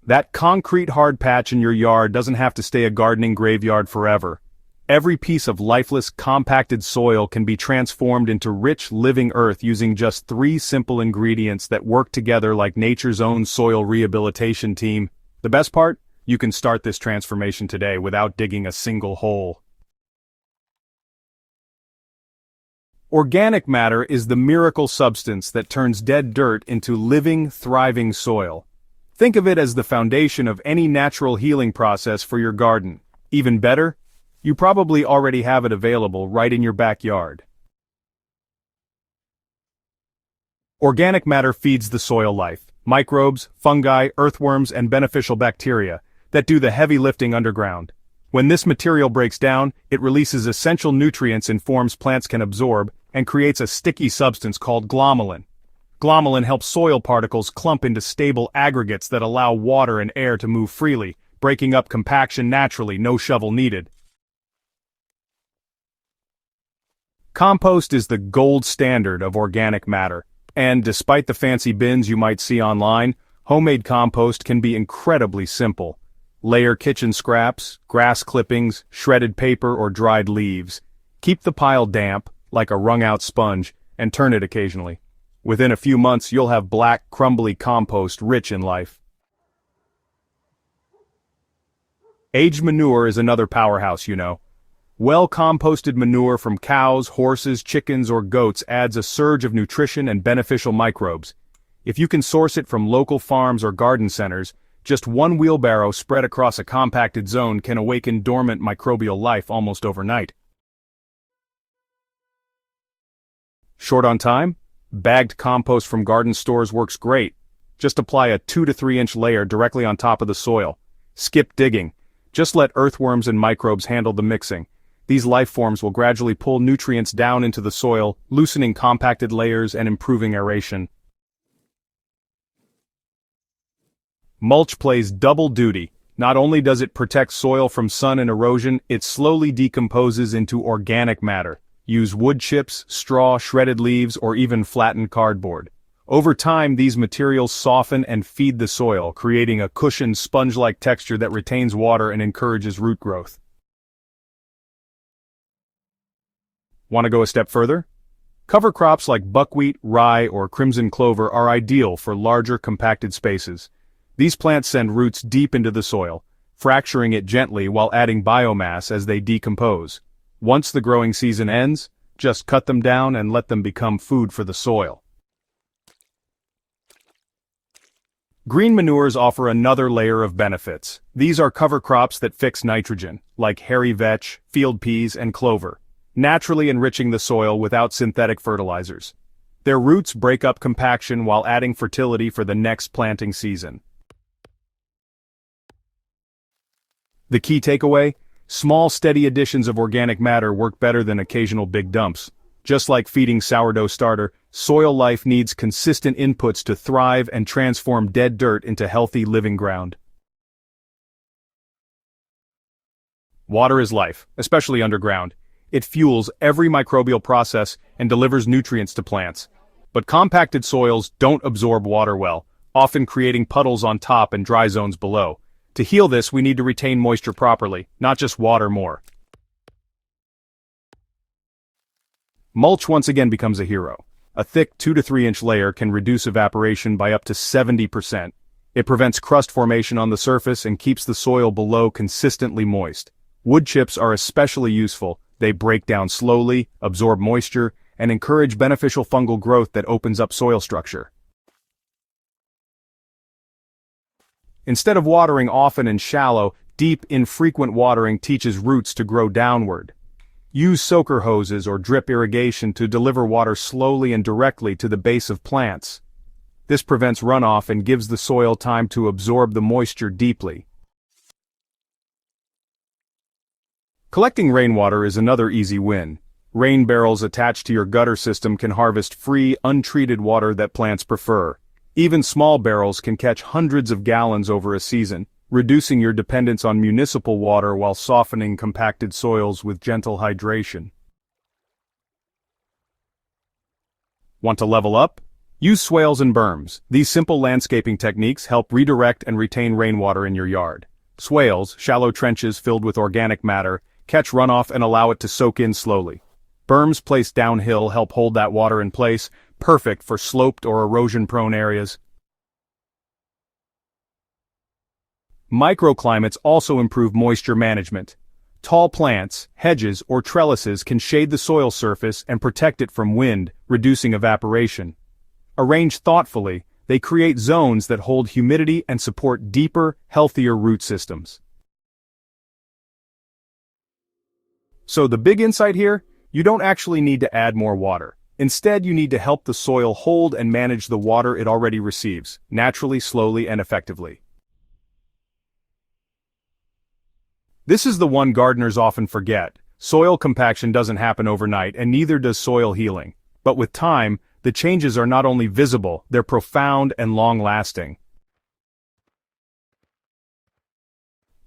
That concrete hard patch in your yard doesn't have to stay a gardening graveyard forever. Every piece of lifeless, compacted soil can be transformed into rich, living earth using just 3 simple ingredients that work together like nature's own soil rehabilitation team. The best part? You can start this transformation today without digging a single hole. Organic matter is the miracle substance that turns dead dirt into living, thriving soil. Think of it as the foundation of any natural healing process for your garden. Even better, you probably already have it available right in your backyard. Organic matter feeds the soil life, microbes, fungi, earthworms, and beneficial bacteria that do the heavy lifting underground. When this material breaks down, it releases essential nutrients in forms plants can absorb and creates a sticky substance called glomalin. Glomalin helps soil particles clump into stable aggregates that allow water and air to move freely, breaking up compaction naturally, no shovel needed. Compost is the gold standard of organic matter, and despite the fancy bins you might see online, homemade compost can be incredibly simple. Layer kitchen scraps, grass clippings, shredded paper, or dried leaves. Keep the pile damp, like a wrung-out sponge, and turn it occasionally. Within a few months, you'll have black, crumbly compost rich in life. Aged manure is another powerhouse, you know. Well-composted manure from cows, horses, chickens, or goats adds a surge of nutrition and beneficial microbes. If you can source it from local farms or garden centers, just 1 wheelbarrow spread across a compacted zone can awaken dormant microbial life almost overnight. Short on time? Bagged compost from garden stores works great. Just apply a 2 to 3 inch layer directly on top of the soil. Skip digging. Just let earthworms and microbes handle the mixing. These life forms will gradually pull nutrients down into the soil, loosening compacted layers and improving aeration. Mulch plays double duty. Not only does it protect soil from sun and erosion, it slowly decomposes into organic matter. Use wood chips, straw, shredded leaves, or even flattened cardboard. Over time, these materials soften and feed the soil, creating a cushioned, sponge-like texture that retains water and encourages root growth. Want to go a step further? Cover crops like buckwheat, rye, or crimson clover are ideal for larger, compacted spaces. These plants send roots deep into the soil, fracturing it gently while adding biomass as they decompose. Once the growing season ends, just cut them down and let them become food for the soil. Green manures offer another layer of benefits. These are cover crops that fix nitrogen, like hairy vetch, field peas, and clover, naturally enriching the soil without synthetic fertilizers. Their roots break up compaction while adding fertility for the next planting season. The key takeaway? Small, steady additions of organic matter work better than occasional big dumps. Just like feeding sourdough starter, soil life needs consistent inputs to thrive and transform dead dirt into healthy living ground. Water is life, especially underground. It fuels every microbial process and delivers nutrients to plants. But compacted soils don't absorb water well, often creating puddles on top and dry zones below. To heal this, we need to retain moisture properly, not just water more. Mulch once again becomes a hero. A thick 2 to 3 inch layer can reduce evaporation by up to 70%. It prevents crust formation on the surface and keeps the soil below consistently moist. Wood chips are especially useful. They break down slowly, absorb moisture, and encourage beneficial fungal growth that opens up soil structure. Instead of watering often and shallow, deep, infrequent watering teaches roots to grow downward. Use soaker hoses or drip irrigation to deliver water slowly and directly to the base of plants. This prevents runoff and gives the soil time to absorb the moisture deeply. Collecting rainwater is another easy win. Rain barrels attached to your gutter system can harvest free, untreated water that plants prefer. Even small barrels can catch hundreds of gallons over a season, reducing your dependence on municipal water while softening compacted soils with gentle hydration. Want to level up? Use swales and berms. These simple landscaping techniques help redirect and retain rainwater in your yard. Swales, shallow trenches filled with organic matter, catch runoff and allow it to soak in slowly. Berms placed downhill help hold that water in place, perfect for sloped or erosion-prone areas. Microclimates also improve moisture management. Tall plants, hedges, or trellises can shade the soil surface and protect it from wind, reducing evaporation. Arranged thoughtfully, they create zones that hold humidity and support deeper, healthier root systems. So the big insight here? You don't actually need to add more water. Instead, you need to help the soil hold and manage the water it already receives, naturally, slowly, and effectively. This is the one gardeners often forget. Soil compaction doesn't happen overnight, and neither does soil healing. But with time, the changes are not only visible, they're profound and long-lasting.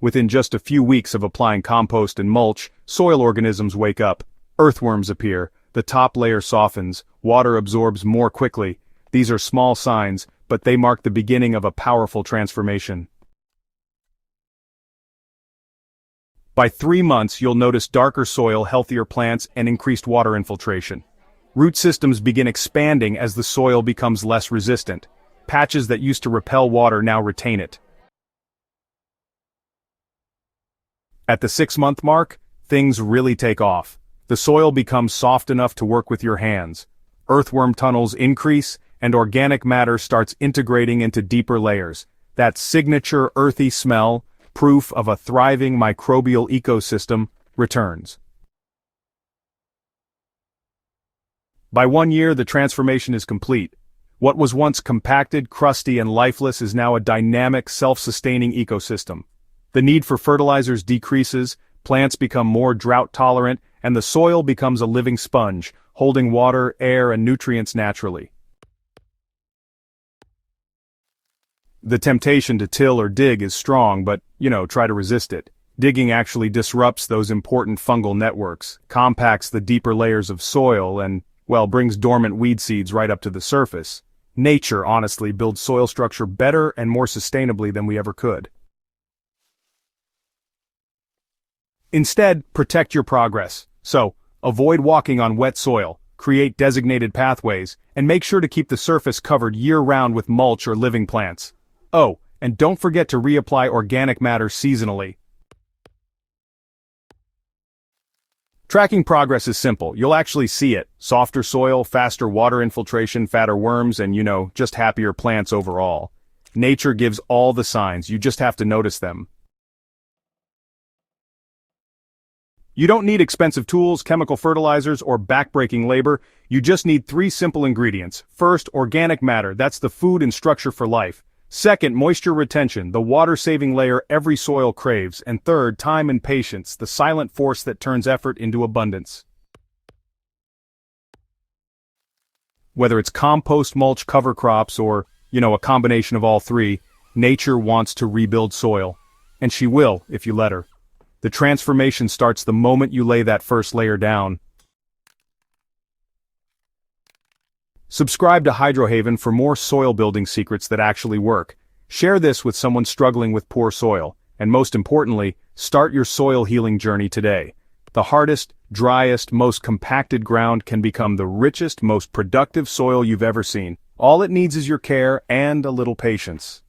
Within just a few weeks of applying compost and mulch, soil organisms wake up. Earthworms appear, the top layer softens, water absorbs more quickly. These are small signs, but they mark the beginning of a powerful transformation. By 3 months, you'll notice darker soil, healthier plants, and increased water infiltration. Root systems begin expanding as the soil becomes less resistant. Patches that used to repel water now retain it. At the 6-month mark, things really take off. The soil becomes soft enough to work with your hands. Earthworm tunnels increase, and organic matter starts integrating into deeper layers. That signature earthy smell, proof of a thriving microbial ecosystem, returns. By 1 year, the transformation is complete. What was once compacted, crusty, and lifeless is now a dynamic, self-sustaining ecosystem. The need for fertilizers decreases, plants become more drought-tolerant, and the soil becomes a living sponge, holding water, air, and nutrients naturally. The temptation to till or dig is strong, but, try to resist it. Digging actually disrupts those important fungal networks, compacts the deeper layers of soil, and, brings dormant weed seeds right up to the surface. Nature, honestly, builds soil structure better and more sustainably than we ever could. Instead, protect your progress. So, avoid walking on wet soil, create designated pathways, and make sure to keep the surface covered year-round with mulch or living plants. Oh, and don't forget to reapply organic matter seasonally. Tracking progress is simple. You'll actually see it. Softer soil, faster water infiltration, fatter worms, and just happier plants overall. Nature gives all the signs, you just have to notice them. You don't need expensive tools, chemical fertilizers, or backbreaking labor. You just need 3 simple ingredients. First, organic matter, that's the food and structure for life. Second, moisture retention, the water-saving layer every soil craves. And third, time and patience, the silent force that turns effort into abundance. Whether it's compost, mulch, cover crops, or, a combination of all 3, nature wants to rebuild soil. And she will, if you let her. The transformation starts the moment you lay that first layer down. Subscribe to Hydrohaven for more soil building secrets that actually work. Share this with someone struggling with poor soil. And most importantly, start your soil healing journey today. The hardest, driest, most compacted ground can become the richest, most productive soil you've ever seen. All it needs is your care and a little patience.